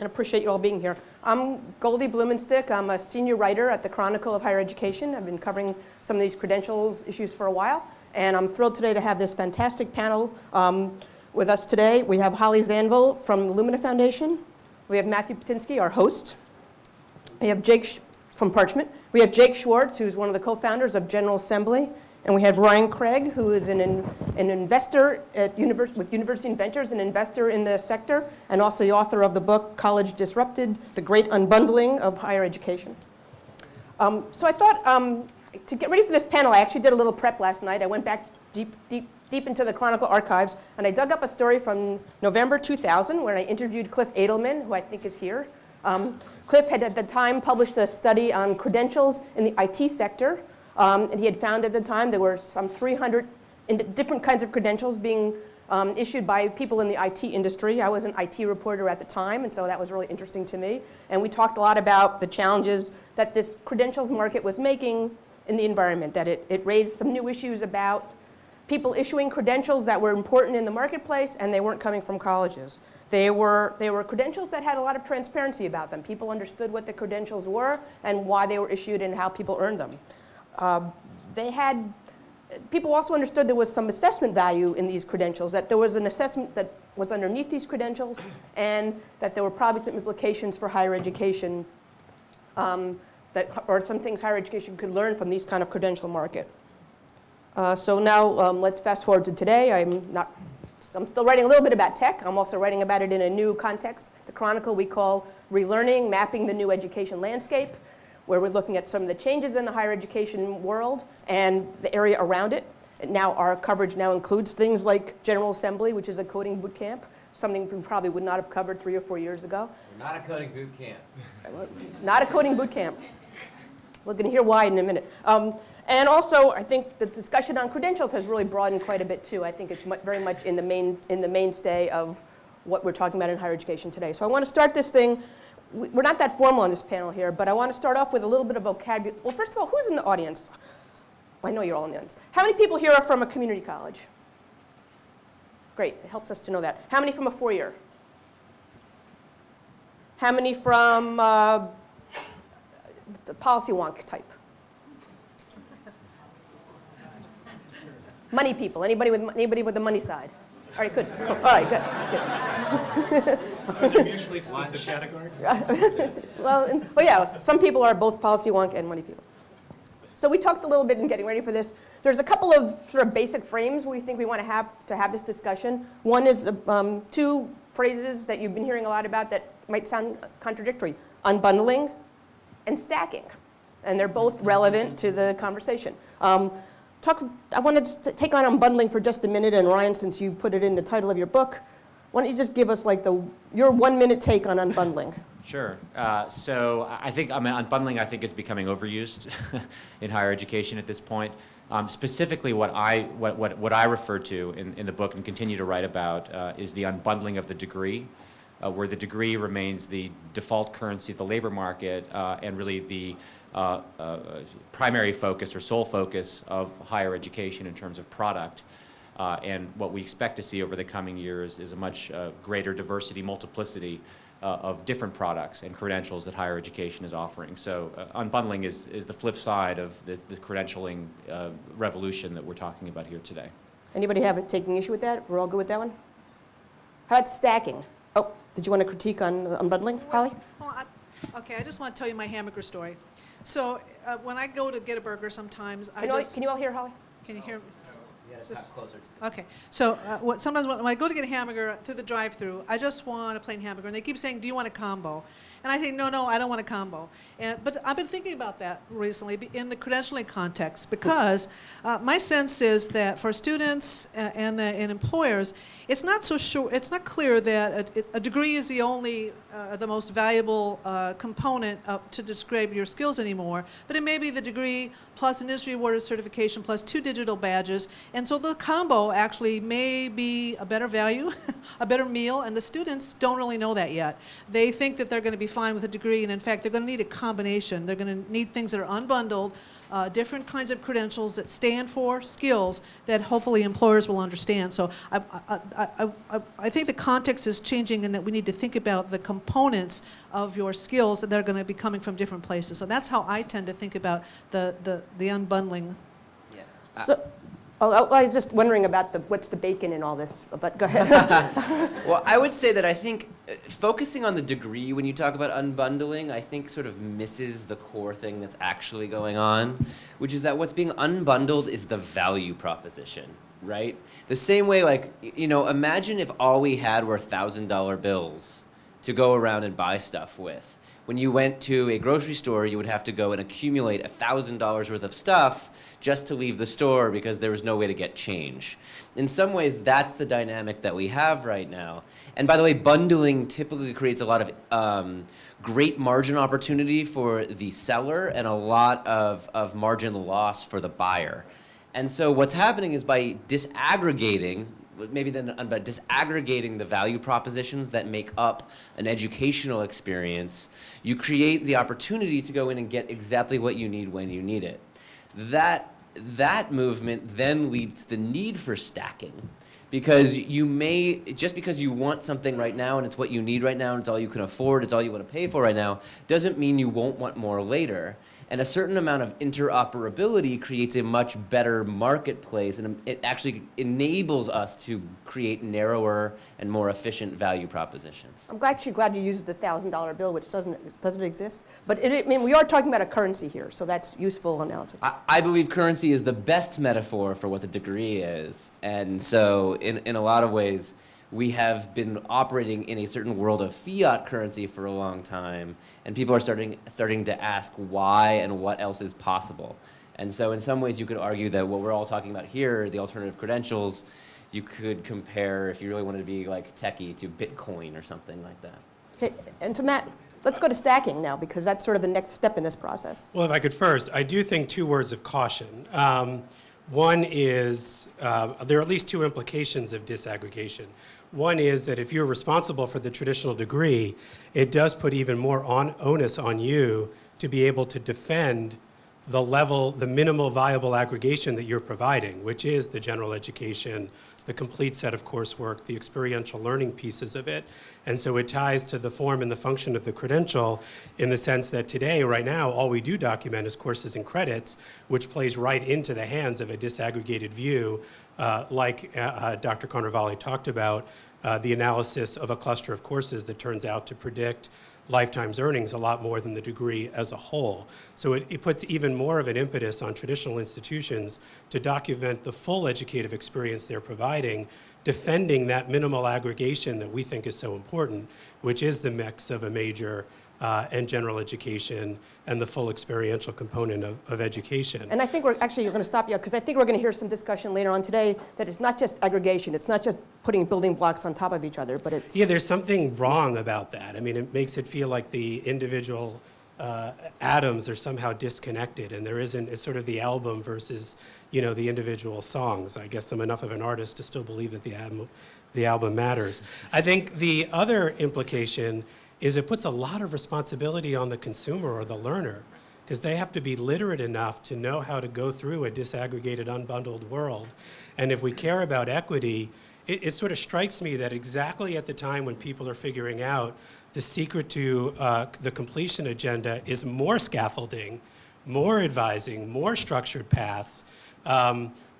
and appreciate you all being here. I'm Goldie Blumenstick. I'm a senior writer at the Chronicle of Higher Education. I've been covering some of these credentials issues for a while, and I'm thrilled today to have this fantastic panel with us today. We have Holly Zanvil from the Lumina Foundation. We have Matthew Patinsky, our host. We have Jake from Parchment. We have Jake Schwartz, who's one of the co-founders of General Assembly. And we have Ryan Craig, who is an investor at with University Inventors, an investor in the sector, and also the author of the book, College Disrupted, The Great Unbundling of Higher Education. So I thought, to get ready for this panel, I actually did a little prep last night. I went back deep into the Chronicle archives, and I dug up a story from November 2000, where I interviewed Cliff Edelman, who I think is here. Cliff had at the time published a study on credentials in the IT sector. And he had found at the time there were some 300 different kinds of credentials being issued by people in the IT industry. I was an IT reporter at the time, and so that was really interesting to me. And we talked a lot about the challenges that this credentials market was making in the environment, that it raised some new issues about people issuing credentials that were important in the marketplace, and they weren't coming from colleges. They were credentials that had a lot of transparency about them. People understood what the credentials were and why they were issued and how people earned them. People also understood there was some assessment value in these credentials, that there was an assessment that was underneath these credentials, and that there were probably some implications for higher education, or some things higher education could learn from these kind of credential market. So now let's fast forward to today. I'm still writing a little bit about tech. I'm also writing about it in a new context. The Chronicle we call Relearning, Mapping the New Education Landscape, where we're looking at some of the changes in the higher education world and the area around it. And now our coverage now includes things like General Assembly, which is a coding boot camp, something we probably would not have covered 3 or 4 years ago. We're not a coding boot camp. Not a coding boot camp. We're going to hear why in a minute. And also, I think the discussion on credentials has really broadened quite a bit too. I think it's very much in the mainstay of what we're talking about in higher education today. So I want to start this thing. We're not that formal on this panel here, but I want to start off with a little bit of vocabulary. Well, first of all, who's in the audience? I know you're all in the audience. How many people here are from a community college? Great, it helps us to know that. How many from a four-year? How many from the policy wonk type? Money people, anybody with the money side? All right, good. Cool. All right, good. Those are mutually exclusive categories? Well, yeah, some people are both policy wonk and money people. So we talked a little bit in getting ready for this. There's a couple of sort of basic frames we think we want to have this discussion. One is two phrases that you've been hearing a lot about that might sound contradictory: unbundling and stacking. And they're both relevant to the conversation. I wanted to take on unbundling for just a minute, and Ryan, since you put it in the title of your book, why don't you just give us like your 1 minute take on unbundling? Sure. So I think unbundling I think is becoming overused in higher education at this point. Specifically, what I refer to in the book and continue to write about is the unbundling of the degree, where the degree remains the default currency of the labor market and really the primary focus or sole focus of higher education in terms of product. And what we expect to see over the coming years is a much greater diversity, multiplicity of different products and credentials that higher education is offering. So unbundling is the flip side of the credentialing revolution that we're talking about here today. Anybody taking issue with that? We're all good with that one? How about stacking? Oh, did you want to critique on unbundling, Holly? Okay, I just want to tell you my hamburger story. So when I go to get a burger sometimes, Can you all hear Holly? Can you hear me? You gotta talk closer to Okay, so sometimes when I go to get a hamburger through the drive-thru, I just want a plain hamburger, and they keep saying, "Do you want a combo?" And I say, "No, I don't want a combo." But I've been thinking about that recently in the credentialing context, because my sense is that for students and employers, it's not so sure. It's not clear that a degree is the only, the most valuable component to describe your skills anymore. But it may be the degree plus an industry awarded certification plus 2 digital badges. And so so the combo actually may be a better value, a better meal, and the students don't really know that yet. They think that they're going to be fine with a degree, and in fact, they're going to need a combination. They're going to need things that are unbundled, different kinds of credentials that stand for skills that hopefully employers will understand. So I think the context is changing, and that we need to think about the components of your skills that are going to be coming from different places. So that's how I tend to think about the unbundling. So, I was just wondering about what's the bacon in all this, but go ahead. Well, I would say that I think focusing on the degree when you talk about unbundling, I think sort of misses the core thing that's actually going on, which is that what's being unbundled is the value proposition, right? The same way, like, imagine if all we had were $1,000 bills to go around and buy stuff with. When you went to a grocery store, you would have to go and accumulate $1,000 worth of stuff just to leave the store because there was no way to get change. In some ways, that's the dynamic that we have right now. And by the way, bundling typically creates a lot of great margin opportunity for the seller and a lot of margin loss for the buyer. And so what's happening is by disaggregating, but disaggregating the value propositions that make up an educational experience, you create the opportunity to go in and get exactly what you need when you need it. That movement then leads to the need for stacking, because just because you want something right now and it's what you need right now and it's all you can afford, it's all you want to pay for right now, doesn't mean you won't want more later. And a certain amount of interoperability creates a much better marketplace, and it actually enables us to create narrower and more efficient value propositions. I'm actually glad you used the $1,000 bill, which doesn't exist. But we are talking about a currency here, so that's useful analogy. I believe currency is the best metaphor for what the degree is. And so in a lot of ways, we have been operating in a certain world of fiat currency for a long time, and people are starting to ask why and what else is possible. And so in some ways you could argue that what we're all talking about here, the alternative credentials, you could compare, if you really wanted to be like techie, to Bitcoin or something like that. Okay, and to Matt, let's go to stacking now, because that's sort of the next step in this process. Well, if I could first, I do think two words of caution. One is, there are at least two implications of disaggregation. One is that if you're responsible for the traditional degree, it does put even more onus on you to be able to defend the minimal viable aggregation that you're providing, which is the general education, the complete set of coursework, the experiential learning pieces of it. And so it ties to the form and the function of the credential in the sense that today, right now, all we do document is courses and credits, which plays right into the hands of a disaggregated view, like Dr. Carnevale talked about, the analysis of a cluster of courses that turns out to predict lifetime's earnings a lot more than the degree as a whole. So it puts even more of an impetus on traditional institutions to document the full educative experience they're providing, defending that minimal aggregation that we think is so important, which is the mix of a major and general education and the full experiential component of education. And I think you're going to stop you, because I think we're going to hear some discussion later on today that it's not just aggregation, it's not just putting building blocks on top of each other, but it's... Yeah, there's something wrong about that. I mean, it makes it feel like the individual atoms are somehow disconnected, and there isn't, it's sort of the album versus, the individual songs. I guess I'm enough of an artist to still believe that the album matters. I think the other implication is it puts a lot of responsibility on the consumer or the learner, because they have to be literate enough to know how to go through a disaggregated, unbundled world. And if we care about equity, it sort of strikes me that exactly at the time when people are figuring out the secret to the completion agenda is more scaffolding, more advising, more structured paths,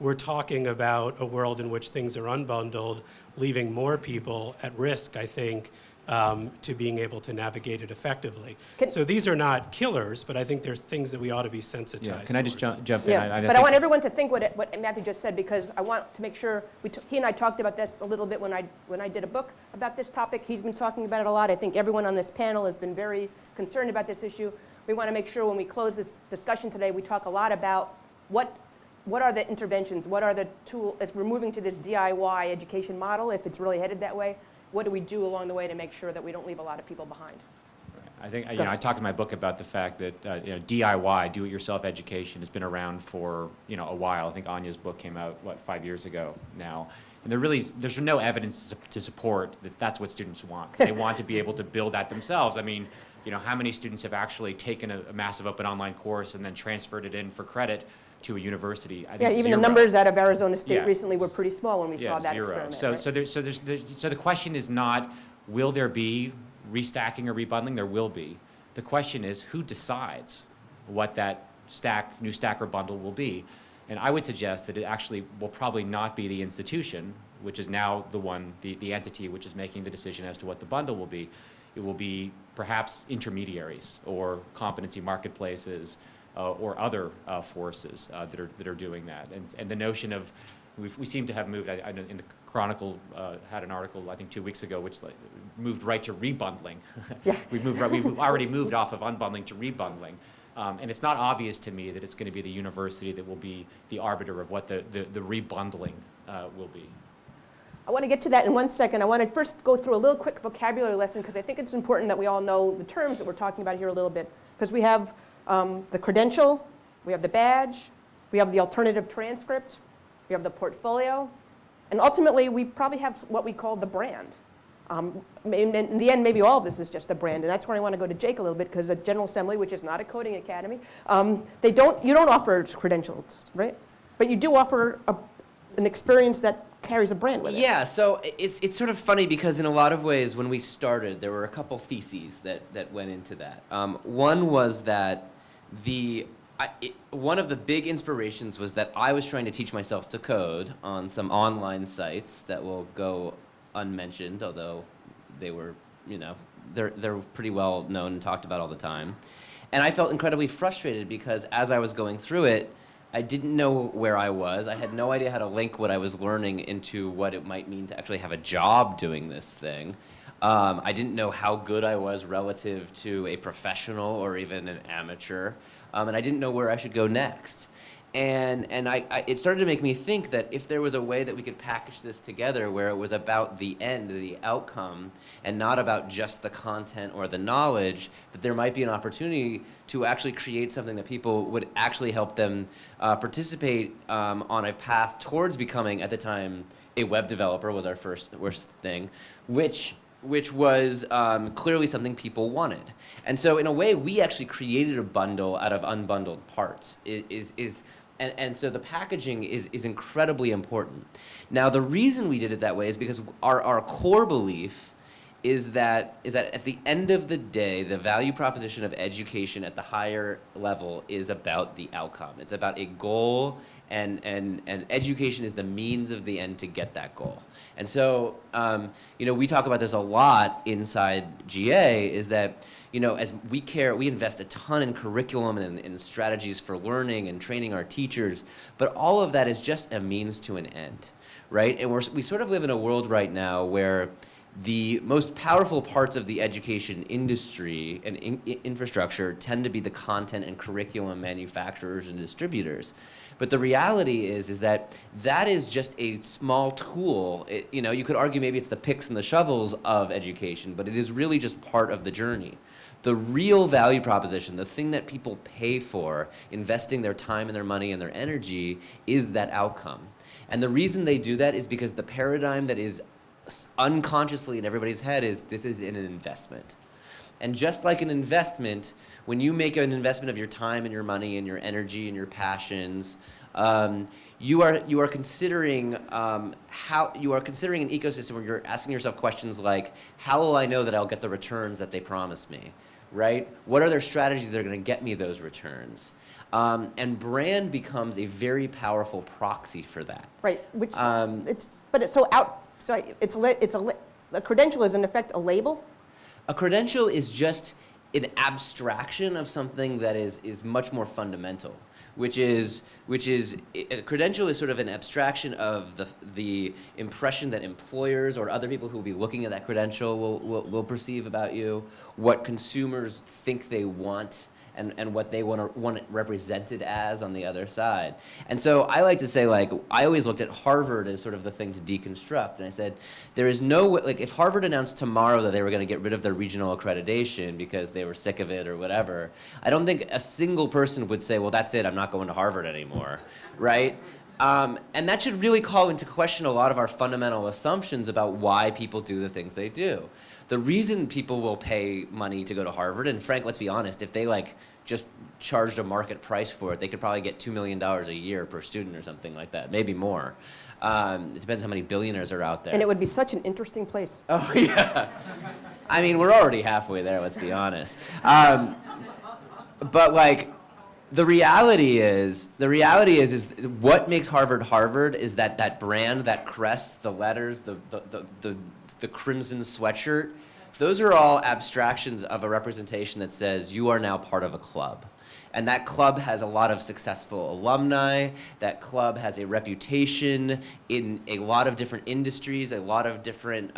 we're talking about a world in which things are unbundled, leaving more people at risk, I think, to being able to navigate it effectively. So these are not killers, but I think there's things that we ought to be sensitized Can I just towards. jump in? Yeah, but I want everyone to think what Matthew just said, because I want to make sure, he and I talked about this a little bit when I did a book about this topic. He's been talking about it a lot. I think everyone on this panel has been very concerned about this issue. We want to make sure when we close this discussion today, we talk a lot about what are the interventions, what are the tools, as we're moving to this DIY education model, if it's really headed that way, what do we do along the way to make sure that we don't leave a lot of people behind? I think, I talk in my book about the fact that, DIY, do-it-yourself education, has been around for, a while. I think Anya's book came out, 5 years ago now. And there's no evidence to support that that's what students want. They want to be able to build that themselves. I mean, how many students have actually taken a massive open online course and then transferred it in for credit to a university? I think Yeah, even zero. the numbers out of Arizona State Yeah. recently were pretty small when we Yeah, saw that zero. experiment. So, right? so the question is not, will there be restacking or rebundling? There will be. The question is, who decides what that new stack or bundle will be? And I would suggest that it actually will probably not be the institution, which is now the entity which is making the decision as to what the bundle will be. It will be perhaps intermediaries or competency marketplaces or other forces that are doing that. And the notion of, we seem to have moved, I know in the Chronicle had an article, I think 2 weeks ago, which moved right to rebundling. Yeah. We've already moved off of unbundling to rebundling. And it's not obvious to me that it's going to be the university that will be the arbiter of what the rebundling will be. I want to get to that in 1 second. I want to first go through a little quick vocabulary lesson because I think it's important that we all know the terms that we're talking about here a little bit. Because we have the credential, we have the badge, we have the alternative transcript, we have the portfolio, and ultimately we probably have what we call the brand. In the end, maybe all of this is just a brand, and that's where I want to go to Jake a little bit, because at General Assembly, which is not a coding academy, you don't offer credentials, right? But you do offer an experience that carries a brand with it. Yeah, so it's sort of funny because in a lot of ways, when we started, there were a couple theses that went into that. One was that one of the big inspirations was that I was trying to teach myself to code on some online sites that will go unmentioned, although they were, they're pretty well known and talked about all the time. And I felt incredibly frustrated because as I was going through it, I didn't know where I was. I had no idea how to link what I was learning into what it might mean to actually have a job doing this thing. I didn't know how good I was relative to a professional or even an amateur. And I didn't know where I should go next. And it started to make me think that if there was a way that we could package this together where it was about the end, the outcome, and not about just the content or the knowledge, that there might be an opportunity to actually create something that people would actually help them participate on a path towards becoming, at the time, a web developer was our worst thing, which was clearly something people wanted. And so in a way, we actually created a bundle out of unbundled parts. And so the packaging is incredibly important. Now, the reason we did it that way is because our core belief is that at the end of the day, the value proposition of education at the higher level is about the outcome. It's about a goal, and education is the means of the end to get that goal. And so, we talk about this a lot inside GA, is that, as we invest a ton in curriculum and in strategies for learning and training our teachers, but all of that is just a means to an end, right? And we sort of live in a world right now where the most powerful parts of the education industry and infrastructure tend to be the content and curriculum manufacturers and distributors. But the reality is that is just a small tool. You could argue maybe it's the picks and the shovels of education, but it is really just part of the journey. The real value proposition, the thing that people pay for, investing their time and their money and their energy, is that outcome. And the reason they do that is because the paradigm that is unconsciously in everybody's head is this is an investment. And just like an investment, when you make an investment of your time and your money and your energy and your passions, you are considering an ecosystem where you're asking yourself questions like, how will I know that I'll get the returns that they promise me, right? What are their strategies that are going to get me those returns? And brand becomes a very powerful proxy for that. Right. A credential is in effect a label. A credential is just an abstraction of something that is much more fundamental, which is a credential is sort of an abstraction of the impression that employers or other people who will be looking at that credential will perceive about you, what consumers think they want and what they want it represented as on the other side. And so I like to say, like, I always looked at Harvard as sort of the thing to deconstruct. And I said, there is no way, like, if Harvard announced tomorrow that they were going to get rid of their regional accreditation because they were sick of it or whatever, I don't think a single person would say, well, that's it, I'm not going to Harvard anymore, right? And that should really call into question a lot of our fundamental assumptions about why people do the things they do. The reason people will pay money to go to Harvard, and Frank, let's be honest, if they like just charged a market price for it, they could probably get $2 million a year per student or something like that, maybe more. It depends how many billionaires are out there. And it would be such an interesting place. Oh, yeah. I mean, we're already halfway there, let's be honest. But like, the reality is what makes Harvard Harvard is that brand, that crest, the letters, the crimson sweatshirt. Those are all abstractions of a representation that says you are now part of a club. And that club has a lot of successful alumni. That club has a reputation in a lot of different industries, a lot of different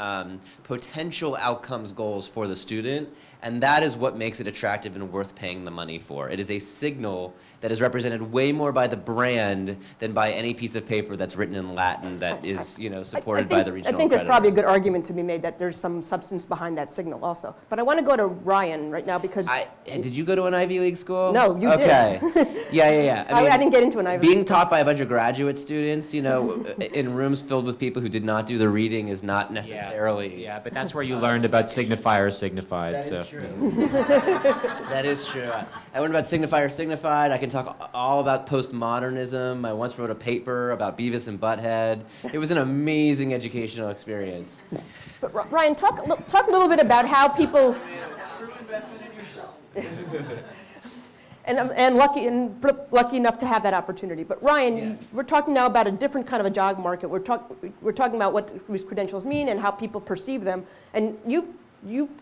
potential outcomes goals for the student. And that is what makes it attractive and worth paying the money for. It is a signal that is represented way more by the brand than by any piece of paper that's written in Latin that is, you know, supported by the regional I think there's probably a accreditor. good argument to be made that there's some substance behind that signal also. But I want to go to Ryan right now because Did you go to an Ivy League school? No, you did. Okay. Yeah. I didn't get into an Ivy League Being school. taught by a bunch of graduate students, you know, in rooms filled with people who did not do the reading is not necessarily. Yeah, but that's where you learned about signifier signified. That so. is true. That is true. I learned about signifier signified. I can talk all about postmodernism. I once wrote a paper about Beavis and Butthead. It was an amazing educational experience. But Ryan, talk a little bit about how people. And lucky enough to have that opportunity. But Ryan, Yes. we're talking now about a different kind of a job market. We're talking about what these credentials mean and how people perceive them. And you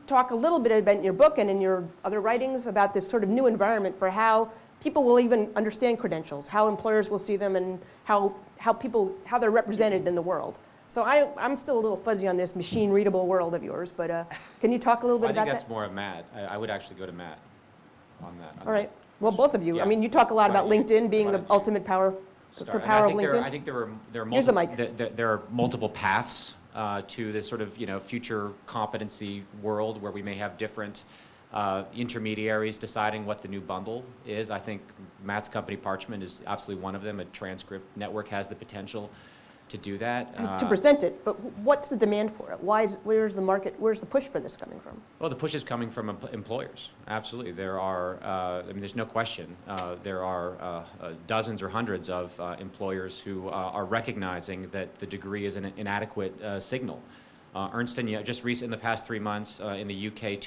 talk a little bit about in your book and in your other writings about this sort of new environment for how people will even understand credentials, how employers will see them, and how they're represented in the world. So I'm still a little fuzzy on this machine readable world of yours. But can you talk a little bit I about think that's that? more of Matt. I would actually go to Matt on that. All right. Well, both of you. Yeah. I mean, you talk a lot about Right. LinkedIn being the Right. ultimate power, the Start. power of And LinkedIn. I think there are Here's the multiple, mic. there are multiple paths to this sort of, you know, future competency world where we may have different intermediaries deciding what the new bundle is. I think Matt's company, Parchment, is absolutely one of them. A transcript network has the potential to do that. To present it, but what's the demand for it? Where's the market? Where's the push for this coming from? Well, the push is coming from employers. Absolutely, there are. I mean, there's no question. There are dozens or hundreds of employers who are recognizing that the degree is an inadequate signal. Ernst & Young, just in the past 3 months in the UK,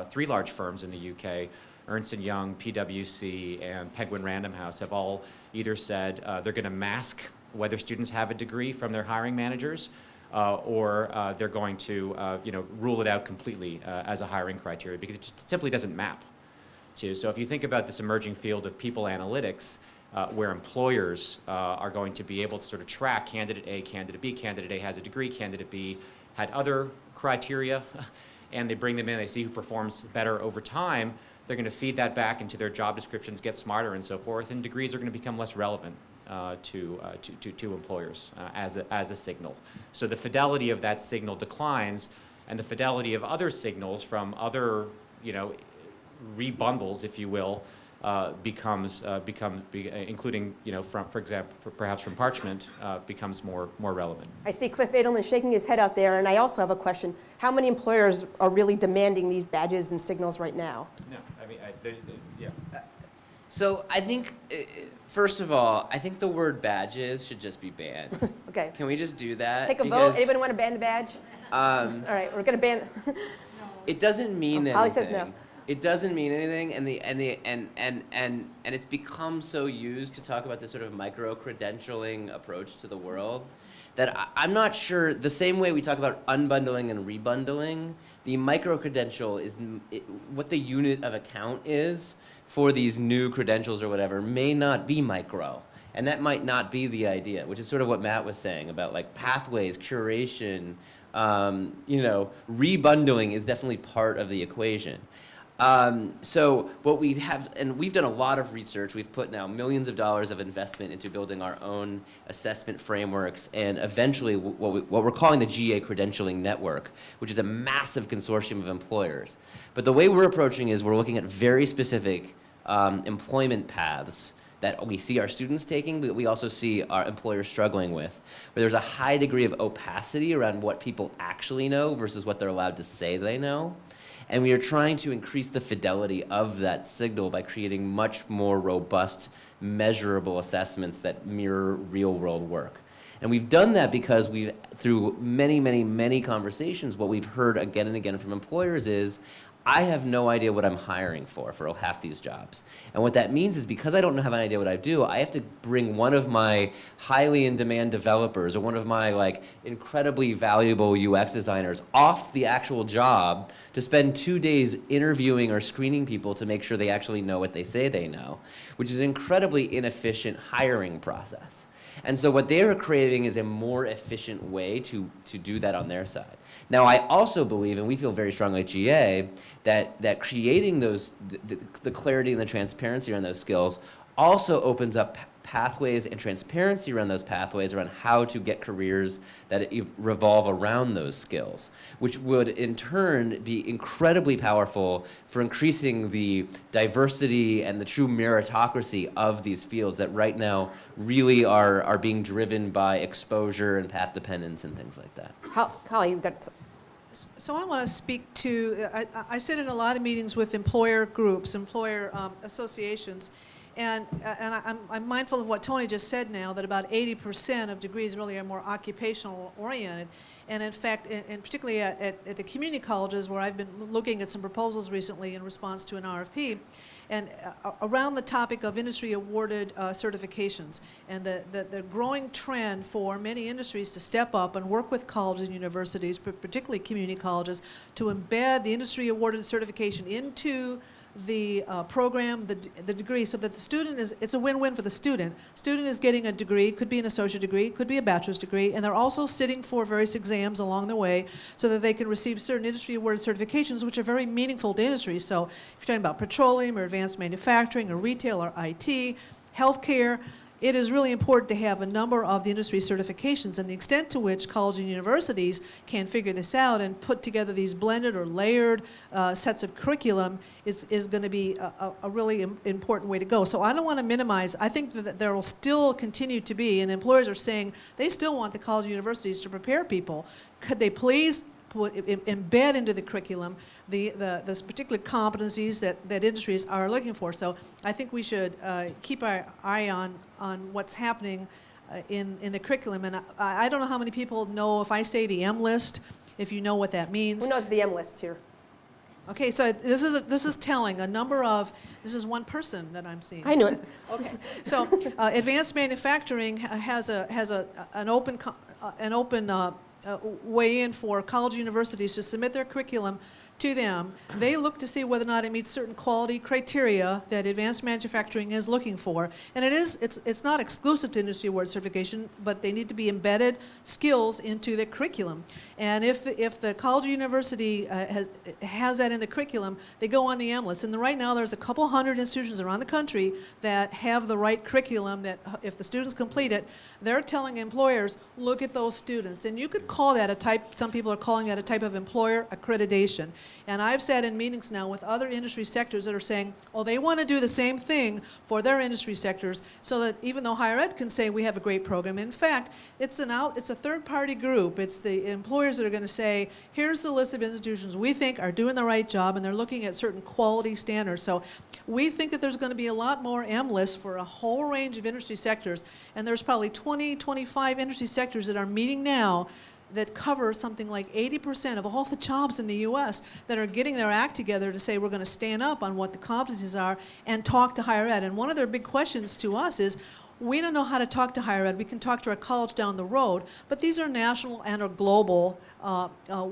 three large firms in the UK, Ernst & Young, PwC, and Penguin Random House have all either said they're going to mask whether students have a degree from their hiring managers, or they're going to rule it out completely as a hiring criteria because it just simply doesn't map to. So if you think about this emerging field of people analytics, where employers are going to be able to sort of track candidate A, candidate B, candidate A has a degree, candidate B had other criteria, and they bring them in, they see who performs better over time, they're going to feed that back into their job descriptions, get smarter and so forth, and degrees are going to become less relevant to employers as a signal. So the fidelity of that signal declines, and the fidelity of other signals from other, rebundles, if you will, including, for example, perhaps from Parchment, becomes more relevant. I see Cliff Edelman shaking his head out there, and I also have a question. How many employers are really demanding these badges and signals right now? No, I mean, yeah. So I think, first of all, I think the word badges should just be banned. Okay. Can we just do that? Take a vote. Because, Anybody want to ban the badge? All right, we're going to ban. It doesn't mean anything. Holly says no. It doesn't mean anything, and it's become so used to talk about this sort of micro-credentialing approach to the world that I'm not sure, the same way we talk about unbundling and rebundling, the micro-credential is what the unit of account is for these new credentials or whatever may not be micro. And that might not be the idea, which is sort of what Matt was saying about like pathways, curation, rebundling is definitely part of the equation. So what we have, and we've done a lot of research, we've put now millions of dollars of investment into building our own assessment frameworks, and eventually what we're calling the GA credentialing network, which is a massive consortium of employers. But the way we're approaching is we're looking at very specific employment paths that we see our students taking, but we also see our employers struggling with, where there's a high degree of opacity around what people actually know versus what they're allowed to say they know. And we are trying to increase the fidelity of that signal by creating much more robust, measurable assessments that mirror real-world work. And we've done that because through many, many, many conversations, what we've heard again and again from employers is, I have no idea what I'm hiring for half these jobs. And what that means is because I don't have an idea what I do, I have to bring one of my highly in-demand developers or one of my incredibly valuable UX designers off the actual job to spend 2 days interviewing or screening people to make sure they actually know what they say they know, which is an incredibly inefficient hiring process. And so what they are craving is a more efficient way to do that on their side. Now, I also believe, and we feel very strongly at GA, that creating the clarity and the transparency around those skills also opens up pathways and transparency around those pathways, around how to get careers that revolve around those skills, which would in turn be incredibly powerful for increasing the diversity and the true meritocracy of these fields that right now really are being driven by exposure and path dependence and things like that. Holly, you've got. So I want to speak to, I sit in a lot of meetings with employer groups, employer associations, and I'm mindful of what Tony just said now, that about 80% of degrees really are more occupational oriented. And in fact, and particularly at the community colleges, where I've been looking at some proposals recently in response to an RFP, and around the topic of industry-awarded certifications, and the growing trend for many industries to step up and work with colleges and universities, particularly community colleges, to embed the industry-awarded certification into the program, the degree, so that the student it's a win-win for the student. Student is getting a degree, could be an associate degree, could be a bachelor's degree, and they're also sitting for various exams along the way so that they can receive certain industry-awarded certifications, which are very meaningful to industry. So if you're talking about petroleum or advanced manufacturing or retail or IT, healthcare, it is really important to have a number of the industry certifications, and the extent to which colleges and universities can figure this out and put together these blended or layered sets of curriculum is going to be a really important way to go. So I don't want to minimize. I think that there will still continue to be, and employers are saying they still want the college and universities to prepare people. Could they please embed into the curriculum the particular competencies that industries are looking for? So I think we should keep our eye on what's happening in the curriculum. And I don't know how many people know, if I say the M list, if you know what that means. Who knows the M list here? Okay, so this is telling a number of, this is one person that I'm seeing. I knew it. Okay, so advanced manufacturing has an open way in for college universities to submit their curriculum to them. They look to see whether or not it meets certain quality criteria that advanced manufacturing is looking for. And it's not exclusive to industry award certification, but they need to be embedded skills into the curriculum. And if the college or university has that in the curriculum, they go on the M list. And right now there's a couple hundred institutions around the country that have the right curriculum that if the students complete it, they're telling employers, look at those students. And you could call that a type, some people are calling that a type of employer accreditation. And I've sat in meetings now with other industry sectors that are saying, oh, they want to do the same thing for their industry sectors, so that even though higher ed can say we have a great program, in fact, it's a third-party group. It's the employers that are going to say, here's the list of institutions we think are doing the right job, and they're looking at certain quality standards. So we think that there's going to be a lot more M lists for a whole range of industry sectors, and there's probably 20, 25 industry sectors that are meeting now that cover something like 80% of all the jobs in the U.S. that are getting their act together to say we're going to stand up on what the competencies are and talk to higher ed. And one of their big questions to us is, we don't know how to talk to higher ed. We can talk to our college down the road, but these are national and or global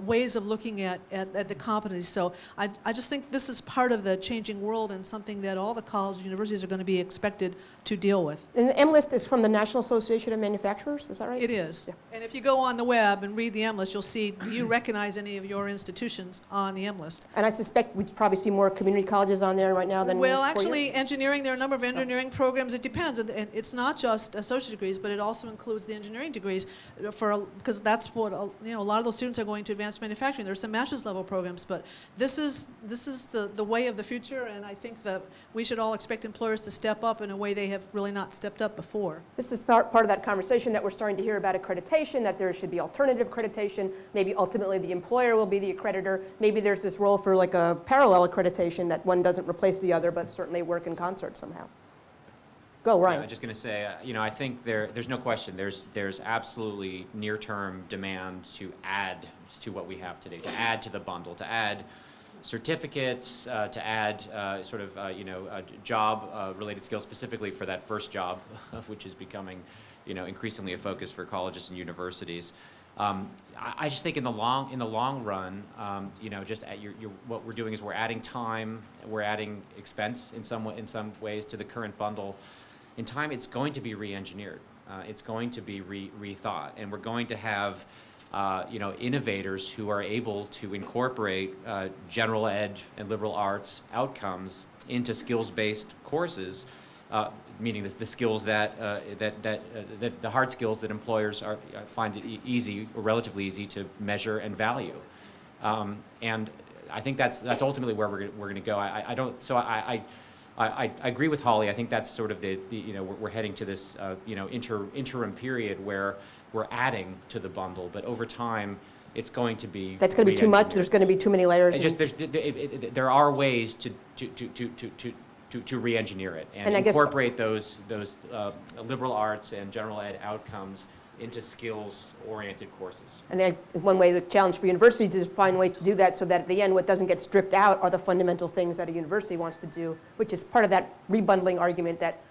ways of looking at the competencies. So I just think this is part of the changing world and something that all the colleges and universities are going to be expected to deal with. And the M-List is from the National Association of Manufacturers, is that right? It is. Yeah. And if you go on the web and read the M-List, you'll see, do you recognize any of your institutions on the M-List? And I suspect we'd probably see more community colleges on there right now than Well, 4 years. actually, engineering, there are a number of engineering programs. It depends. And it's not just associate degrees, but it also includes the engineering degrees because that's what, a lot of those students are going to advanced manufacturing. There's some master's level programs, but this is the way of the future, and I think that we should all expect employers to step up in a way they have really not stepped up before. This is part of that conversation that we're starting to hear about accreditation, that there should be alternative accreditation. Maybe ultimately the employer will be the accreditor. Maybe there's this role for like a parallel accreditation that one doesn't replace the other, but certainly work in concert somehow. Go, Ryan. I'm just going to say, I think there's no question. There's absolutely near-term demand to add to what we have today, to add to the bundle, to add certificates, to add job-related skills, specifically for that first job, which is becoming, increasingly a focus for colleges and universities. I just think in the long run, what we're doing is we're adding time, we're adding expense in some ways to the current bundle. In time, it's going to be re-engineered. It's going to be rethought, and we're going to have innovators who are able to incorporate general ed and liberal arts outcomes into skills-based courses, meaning the skills that the hard skills that employers find it easy or relatively easy to measure and value. And I think that's ultimately where we're going to go. I agree with Holly. I think that's sort of we're heading to this interim period where we're adding to the bundle, but over time it's going to be That's going to be too much. There's going to be too many layers. It's just there are ways to re-engineer it and I guess incorporate those liberal arts and general ed outcomes into skills-oriented courses. And one way, the challenge for universities is to find ways to do that so that at the end what doesn't get stripped out are the fundamental things that a university wants to do, which is part of that rebundling argument that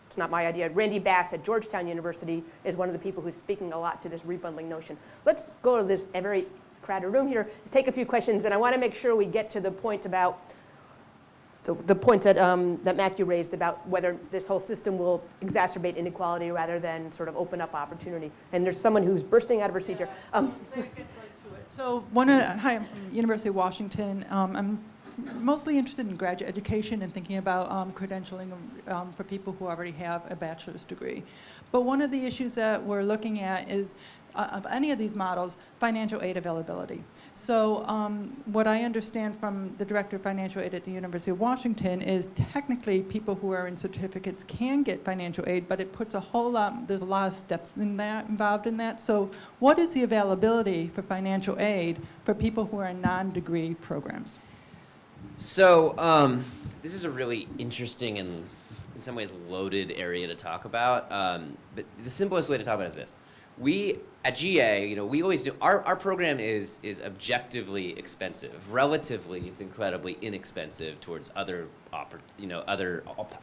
it's not my idea. Randy Bass at Georgetown University is one of the people who's speaking a lot to this rebundling notion. Let's go to this very crowded room here, take a few questions, and I want to make sure we get to the point about the point that Matthew raised about whether this whole system will exacerbate inequality rather than sort of open up opportunity. And there's someone who's bursting out of her seat here. So hi, I'm from University of Washington. I'm mostly interested in graduate education and thinking about credentialing for people who already have a bachelor's degree. But one of the issues that we're looking at is, of any of these models, financial aid availability. So what I understand from the Director of Financial Aid at the University of Washington is technically people who are in certificates can get financial aid, but it puts there's a lot of steps involved in that. So what is the availability for financial aid for people who are in non-degree programs? So this is a really interesting and in some ways loaded area to talk about. But the simplest way to talk about it is this. We at GA, we always do, our program is objectively expensive. Relatively, it's incredibly inexpensive towards other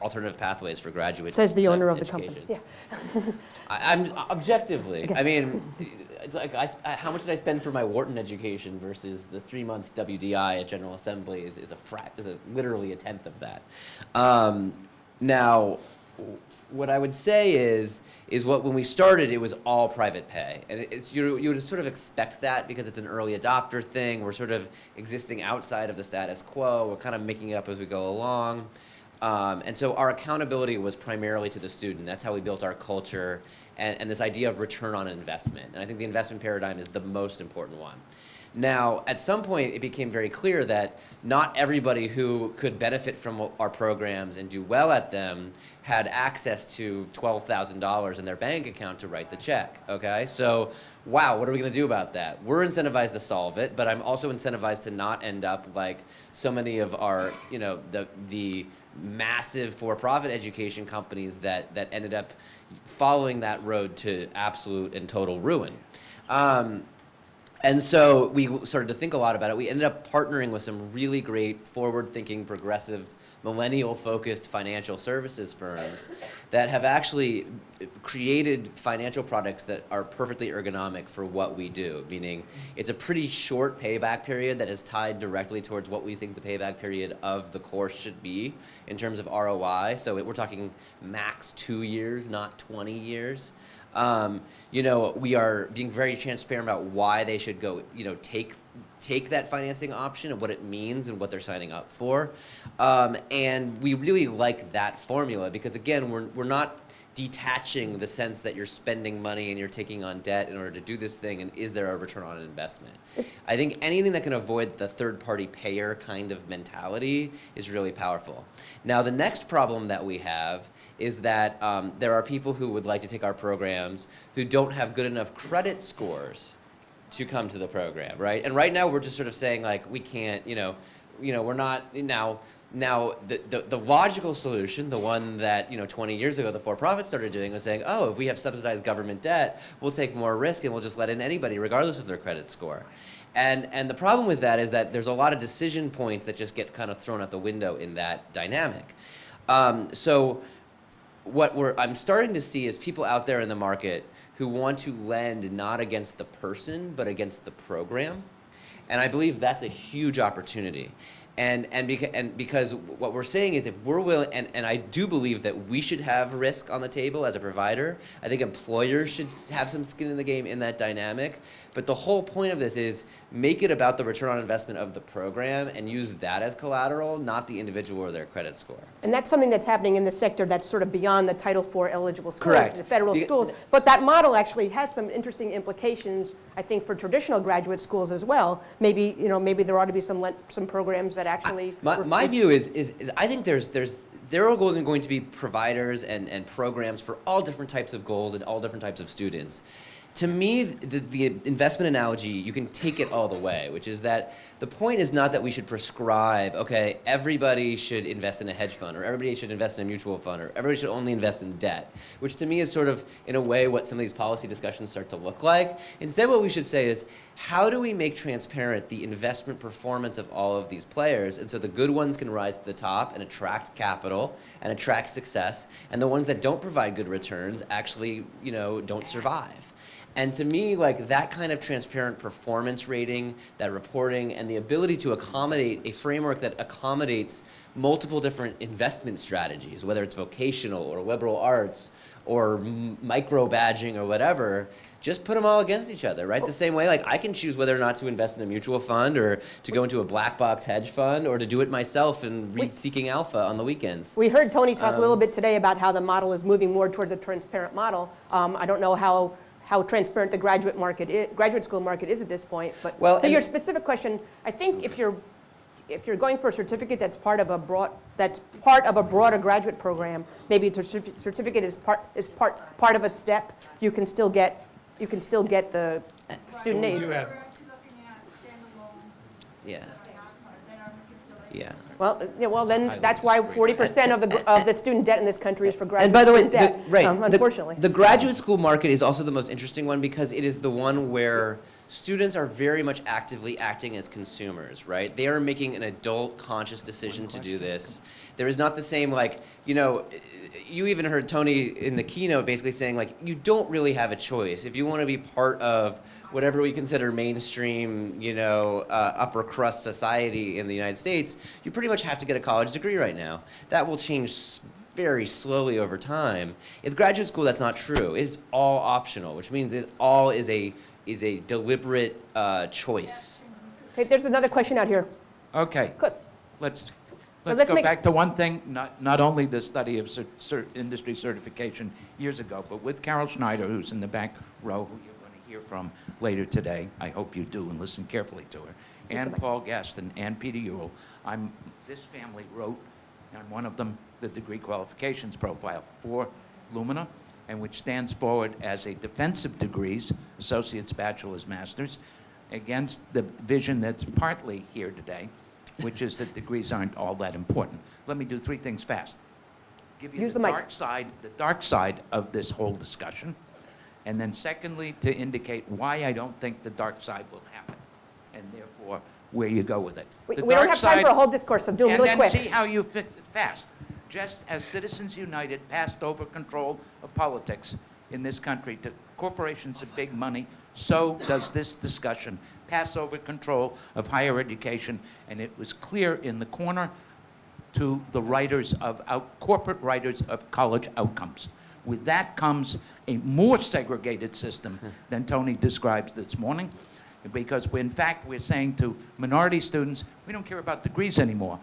alternative pathways for graduate Says the owner of the education. company. Yeah. I'm objectively. I mean, it's like how much did I spend for my Wharton education versus the 3-month WDI at General Assembly is literally a tenth of that. Now, what I would say is when we started, it was all private pay. And you would sort of expect that because it's an early adopter thing. We're sort of existing outside of the status quo. We're kind of making it up as we go along. And so our accountability was primarily to the student. That's how we built our culture and this idea of return on investment. And I think the investment paradigm is the most important one. Now, at some point, it became very clear that not everybody who could benefit from our programs and do well at them had access to $12,000 in their bank account to write the check, okay? So, wow, what are we gonna do about that? We're incentivized to solve it, but I'm also incentivized to not end up like so many of our, the massive for-profit education companies that ended up following that road to absolute and total ruin. And so we started to think a lot about it. We ended up partnering with some really great forward-thinking, progressive, millennial-focused financial services firms that have actually created financial products that are perfectly ergonomic for what we do, meaning it's a pretty short payback period that is tied directly towards what we think the payback period of the course should be in terms of ROI. So we're talking max 2 years, not 20 years. We are being very transparent about why they should go, take that financing option and what it means and what they're signing up for. And we really like that formula because, again, we're not detaching the sense that you're spending money and you're taking on debt in order to do this thing, and is there a return on investment? I think anything that can avoid the third-party payer kind of mentality is really powerful. Now, the next problem that we have is that there are people who would like to take our programs who don't have good enough credit scores to come to the program, right? And right now we're just sort of saying like we can't, we're not now the logical solution, the one that 20 years ago the for-profit started doing, was saying, oh, if we have subsidized government debt, we'll take more risk and we'll just let in anybody regardless of their credit score. And the problem with that is that there's a lot of decision points that just get kind of thrown out the window in that dynamic. So what I'm starting to see is people out there in the market who want to lend not against the person, but against the program. And I believe that's a huge opportunity. And because what we're saying is if we're willing, and I do believe that we should have risk on the table as a provider. I think employers should have some skin in the game in that dynamic. But the whole point of this is make it about the return on investment of the program and use that as collateral, not the individual or their credit score. And that's something that's happening in the sector that's sort of beyond the Title IV eligible schools, Correct. the federal schools. But that model actually has some interesting implications, I think, for traditional graduate schools as well. Maybe there ought to be some programs that actually. My view is I think there are going to be providers and programs for all different types of goals and all different types of students. To me, the investment analogy, you can take it all the way, which is that the point is not that we should prescribe, okay, everybody should invest in a hedge fund, or everybody should invest in a mutual fund, or everybody should only invest in debt, which to me is sort of, in a way, what some of these policy discussions start to look like. Instead, what we should say is, how do we make transparent the investment performance of all of these players, and so the good ones can rise to the top and attract capital and attract success, and the ones that don't provide good returns actually, don't survive. And to me, like that kind of transparent performance rating, that reporting, and the ability to accommodate a framework that accommodates multiple different investment strategies, whether it's vocational or liberal arts or micro badging or whatever, just put them all against each other, right? The same way, like I can choose whether or not to invest in a mutual fund or to go into a black box hedge fund or to do it myself and read Seeking Alpha on the weekends. We heard Tony talk a little bit today about how the model is moving more towards a transparent model. I don't know how transparent the graduate school market is at this point. But well, to your specific question, I think if you're going for a certificate that's part of a broader graduate program, maybe the certificate is part of a step. You can still get the student aid. We do have. Yeah. Yeah. Well, then that's why 40% of the student debt in this country is for graduate And by the way, student debt. Unfortunately, the graduate school market is also the most interesting one because it is the one where students are very much actively acting as consumers, right? They are making an adult conscious decision to do this. There is not the same you even heard Tony in the keynote basically saying you don't really have a choice. If you want to be part of whatever we consider mainstream, upper crust society in the United States, you pretty much have to get a college degree right now. That will change very slowly over time. In graduate school, that's not true. It's all optional, which means it all is a deliberate choice. hey, there's another question out here. Okay, Cliff. let's let's go make- back to one thing, not only the study of industry certification years ago, but with Carol Schneider, who's in the back row, who you're going to hear from later today. I hope you do and listen carefully to her. And Paul Gaston and Peter Ewell. This family wrote, on one of them, the degree qualifications profile for Lumina, and which stands forward as a defensive degrees, associates, bachelor's, master's, against the vision that's partly here today, which is that degrees aren't all that important. Let me do three things fast. Give you Use the the mic. dark side of this whole discussion, And then secondly, to indicate why I don't think the dark side will happen, and therefore where you go with it. We The don't dark have time side- for a whole discourse, so do it really and quick. then see how you fit it fast. Just as Citizens United passed over control of politics in this country to corporations of big money, so does this discussion pass over control of higher education. And it was clear in the corner to the writers of corporate writers of college outcomes. With that comes a more segregated system than Tony describes this morning, because in fact we're saying to minority students, we don't care about degrees anymore.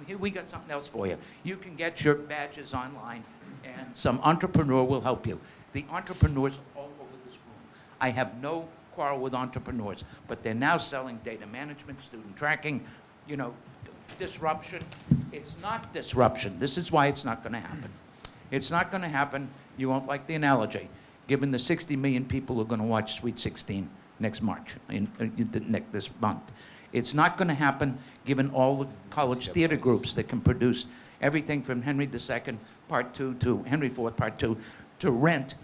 Here we got something else for you. You can get your badges online, and some entrepreneur will help you. The entrepreneurs are all over this room. I have no quarrel with entrepreneurs, but they're now selling data management, student tracking, you know, disruption. It's not disruption. This is why it's not going to happen. It's not going to happen. You won't like the analogy, given the 60 million people who are going to watch Sweet 16 next March, this month. It's not going to happen given all the college theater groups that can produce everything from Henry II, Part 2, to Henry IV, Part 2, to Rent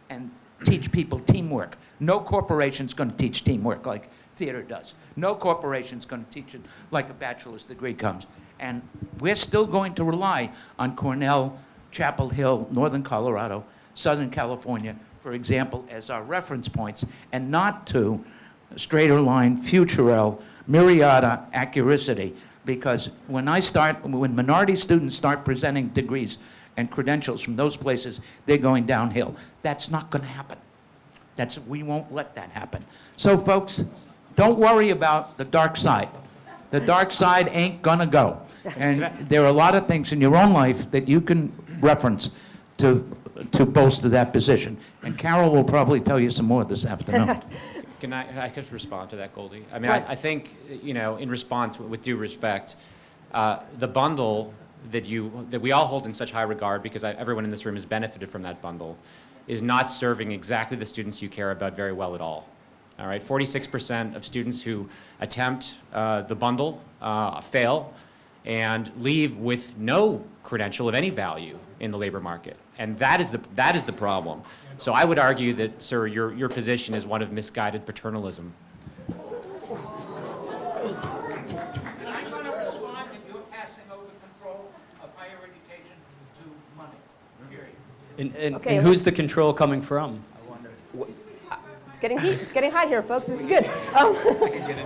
and teach people teamwork. No corporation's going to teach teamwork like theater does. No corporation's going to teach it like a bachelor's degree comes. And we're still going to rely on Cornell, Chapel Hill, Northern Colorado, Southern California, for example, as our reference points, and not to Straighter Line, Futurel, Myriada, Accuracy, because when minority students start presenting degrees and credentials from those places, they're going downhill. That's not going to happen. We won't let that happen. So folks, don't worry about the dark side. The dark side ain't gonna go. And there are a lot of things in your own life that you can reference to bolster that position. And Carol will probably tell you some more this afternoon. Can I just respond to that, Goldie? I mean, Right. I think, you know, in response, with due respect, the bundle that we all hold in such high regard, because everyone in this room has benefited from that bundle, is not serving exactly the students you care about very well at all. All right, 46% of students who attempt the bundle fail and leave with no credential of any value in the labor market. And that is the problem. So I would argue that, sir, your position is one of misguided paternalism. And I'm going to respond if you're passing over control of higher education to money, period. Okay. And who's the control coming from? It's getting heat. It's getting hot here, folks. This is good.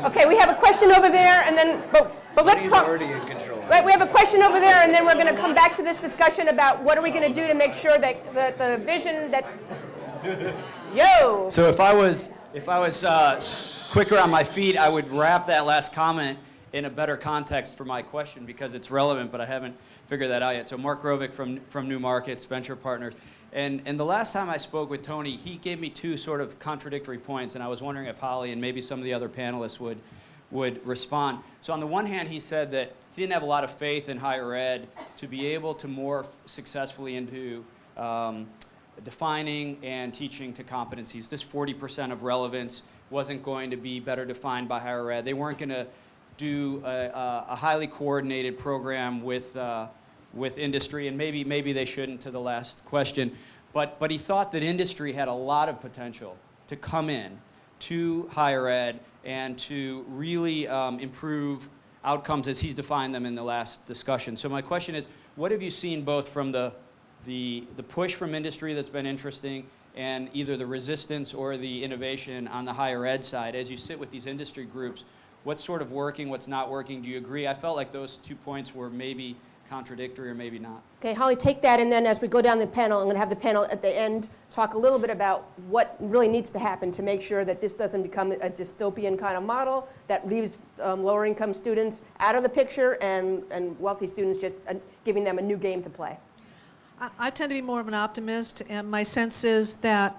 Okay, we have a question over there, and then, but let's talk. Right, we have a question over there, and then we're going to come back to this discussion about what are we going to do to make sure that the vision that. Yo. So if I was quicker on my feet, I would wrap that last comment in a better context for my question because it's relevant, but I haven't figured that out yet. So Mark Grovick from New Markets Venture Partners. And the last time I spoke with Tony, he gave me two sort of contradictory points, and I was wondering if Holly and maybe some of the other panelists would respond. So on the one hand, he said that he didn't have a lot of faith in higher ed to be able to morph successfully into defining and teaching to competencies. This 40% of relevance wasn't going to be better defined by higher ed. They weren't going to do a highly coordinated program with industry, and maybe they shouldn't, to the last question. But he thought that industry had a lot of potential to come in to higher ed and to really improve outcomes as he's defined them in the last discussion. So my question is, what have you seen both from the push from industry that's been interesting and either the resistance or the innovation on the higher ed side as you sit with these industry groups? What's sort of working, what's not working? Do you agree? I felt like those 2 points were maybe contradictory or maybe not. Okay, Holly, take that, and then as we go down the panel, I'm going to have the panel at the end talk a little bit about what really needs to happen to make sure that this doesn't become a dystopian kind of model that leaves lower income students out of the picture and wealthy students just giving them a new game to play. I tend to be more of an optimist, and my sense is that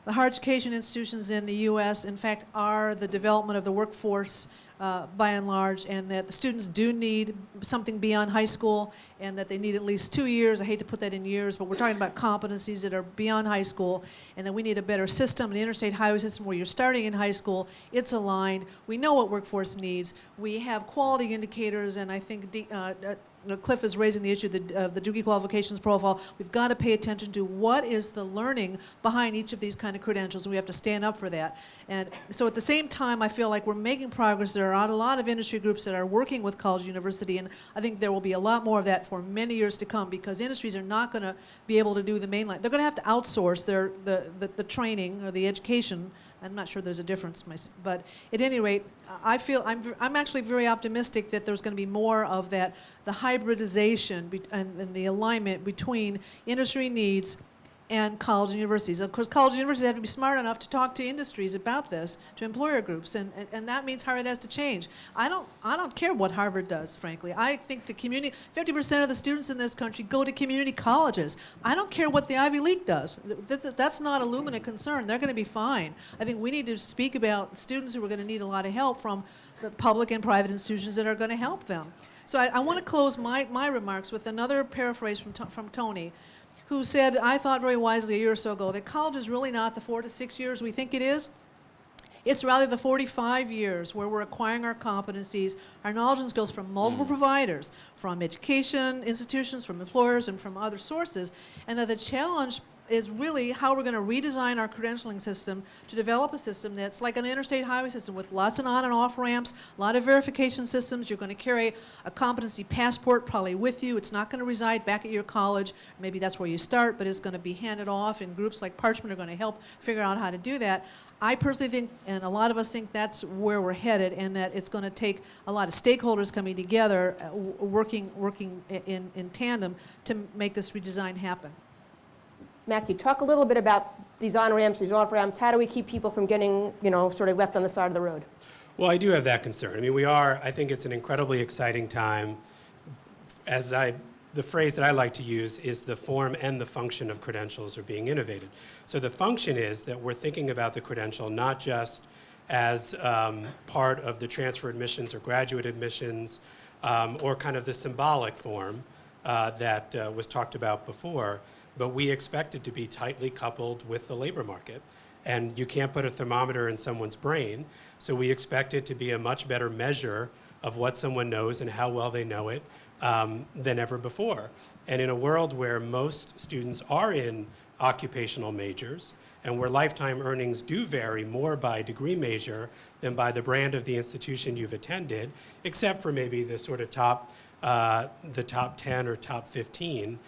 the higher education institutions in the U.S., in fact, are the development of the workforce by and large, and that the students do need something beyond high school, and that they need at least 2 years. I hate to put that in years, but we're talking about competencies that are beyond high school, and that we need a better system, an interstate highway system where you're starting in high school, it's aligned, we know what workforce needs, we have quality indicators, and I think Cliff is raising the issue of the degree qualifications profile. We've got to pay attention to what is the learning behind each of these kind of credentials, and we have to stand up for that. And so at the same time, I feel like we're making progress. There are a lot of industry groups that are working with college university, and I think there will be a lot more of that for many years to come, because industries are not going to be able to do the mainline. They're going to have to outsource the training or the education. I'm not sure there's a difference, but at any rate, I feel I'm actually very optimistic that there's going to be more of that, the hybridization and the alignment between industry needs and college and universities. Of course, college and universities have to be smart enough to talk to industries about this, to employer groups, and that means Harvard has to change. I don't care what Harvard does, frankly. I think the community, 50% of the students in this country go to community colleges. I don't care what the Ivy League does. That's not a Lumina concern. They're going to be fine. I think we need to speak about students who are going to need a lot of help from the public and private institutions that are going to help them. So I want to close my remarks with another paraphrase from Tony, who said, I thought very wisely a year or so ago, that college is really not the 4 to 6 years we think it is. It's rather the 45 years where we're acquiring our competencies, our knowledge and skills from multiple providers, from education institutions, from employers, and from other sources, and that the challenge is really how we're going to redesign our credentialing system to develop a system that's like an interstate highway system with lots of on and off ramps, a lot of verification systems. You're going to carry a competency passport probably with you. It's not going to reside back at your college. Maybe that's where you start, but it's going to be handed off, and groups like Parchment are going to help figure out how to do that. I personally think, and a lot of us think, that's where we're headed, and that it's going to take a lot of stakeholders coming together, working in tandem to make this redesign happen. Matthew, talk a little bit about these on-ramps, these off-ramps. How do we keep people from getting, sort of left on the side of the road? Well, I do have that concern. I mean, I think it's an incredibly exciting time. The phrase that I like to use is the form and the function of credentials are being innovated. So the function is that we're thinking about the credential not just as part of the transfer admissions or graduate admissions or kind of the symbolic form that was talked about before, but we expect it to be tightly coupled with the labor market. And you can't put a thermometer in someone's brain, so we expect it to be a much better measure of what someone knows and how well they know it than ever before. And in a world where most students are in occupational majors, and where lifetime earnings do vary more by degree measure than by the brand of the institution you've attended, except for maybe the sort of the top 10 or top 15,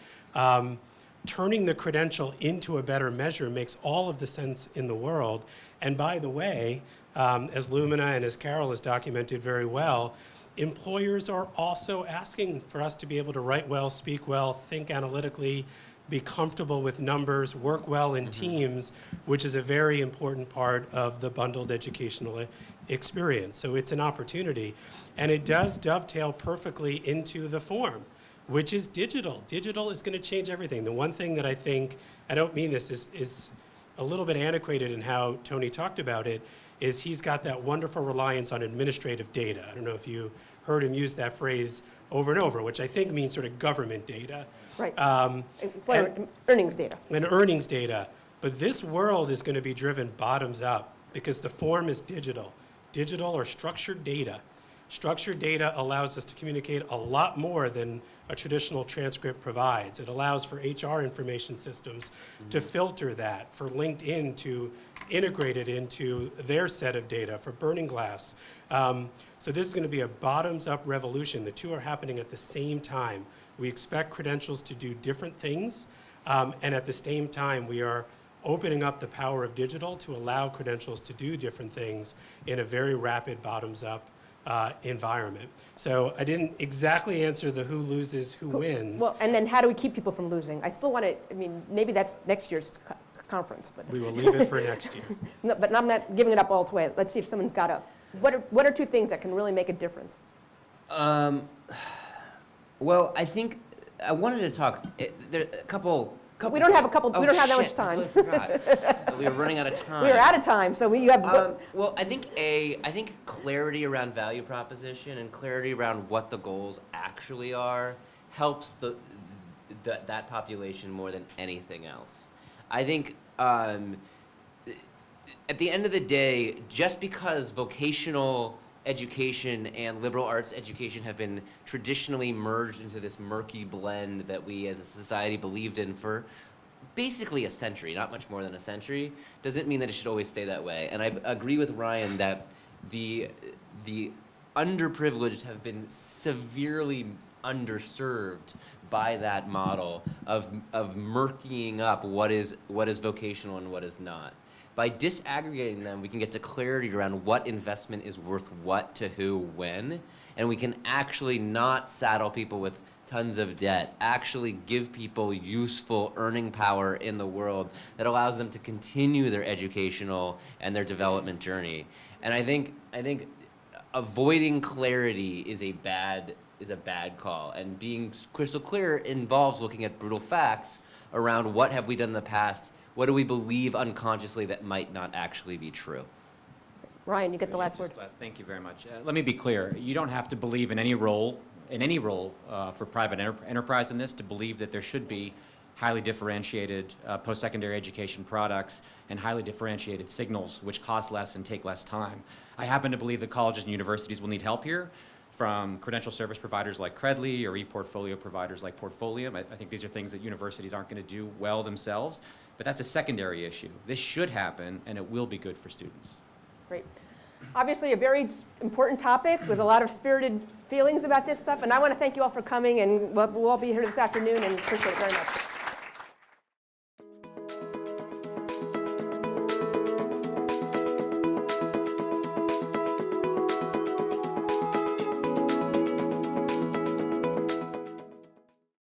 turning the credential into a better measure makes all of the sense in the world. And by the way, as Lumina and as Carol has documented very well, employers are also asking for us to be able to write well, speak well, think analytically, be comfortable with numbers, work well in teams, which is a very important part of the bundled educational experience. So it's an opportunity. And it does dovetail perfectly into the form, which is digital. Digital is going to change everything. The one thing that I think, I don't mean this, is a little bit antiquated in how Tony talked about it, is he's got that wonderful reliance on administrative data. I don't know if you heard him use that phrase over and over, which I think means sort of government data. Right. And Earnings data. And earnings data. But this world is going to be driven bottoms up because the form is digital. Digital or structured data. Structured data allows us to communicate a lot more than a traditional transcript provides. It allows for HR information systems to filter that, for LinkedIn to integrate it into their set of data, for Burning Glass. So this is going to be a bottoms-up revolution. The two are happening at the same time. We expect credentials to do different things, and at the same time, we are opening up the power of digital to allow credentials to do different things in a very rapid bottoms-up environment. So I didn't exactly answer the who loses, who wins. Well, and then how do we keep people from losing? I still want to, maybe that's next year's conference. But We will leave it for next year. No, but I'm not giving it up all the way. Let's see if someone's got a, what are two things that can really make a difference? Well, I think I wanted to talk, there are a couple We don't have a couple, Oh, we don't have that much shit, I time. totally forgot. We were running out of time. We are out of time, so you have, Well, I think clarity around value proposition and clarity around what the goals actually are helps that population more than anything else. I think at the end of the day, just because vocational education and liberal arts education have been traditionally merged into this murky blend that we as a society believed in for basically a century, not much more than a century, doesn't mean that it should always stay that way. And I agree with Ryan that the underprivileged have been severely underserved by that model of murkying up what is vocational and what is not. By disaggregating them, we can get to clarity around what investment is worth what to who when, and we can actually not saddle people with tons of debt, actually give people useful earning power in the world that allows them to continue their educational and their development journey. And I think avoiding clarity is a bad call, and being crystal clear involves looking at brutal facts around what have we done in the past. What do we believe unconsciously that might not actually be true? Ryan, you get the last word. Thank you very much. Let me be clear. You don't have to believe in any role for private enterprise in this to believe that there should be highly differentiated post-secondary education products and highly differentiated signals which cost less and take less time. I happen to believe that colleges and universities will need help here from credential service providers like Credly or e-portfolio providers like Portfolium. I think these are things that universities aren't going to do well themselves, but that's a secondary issue. This should happen, and it will be good for students. Great. Obviously, a very important topic with a lot of spirited feelings about this stuff, and I want to thank you all for coming, and we'll all be here this afternoon, and appreciate it very much.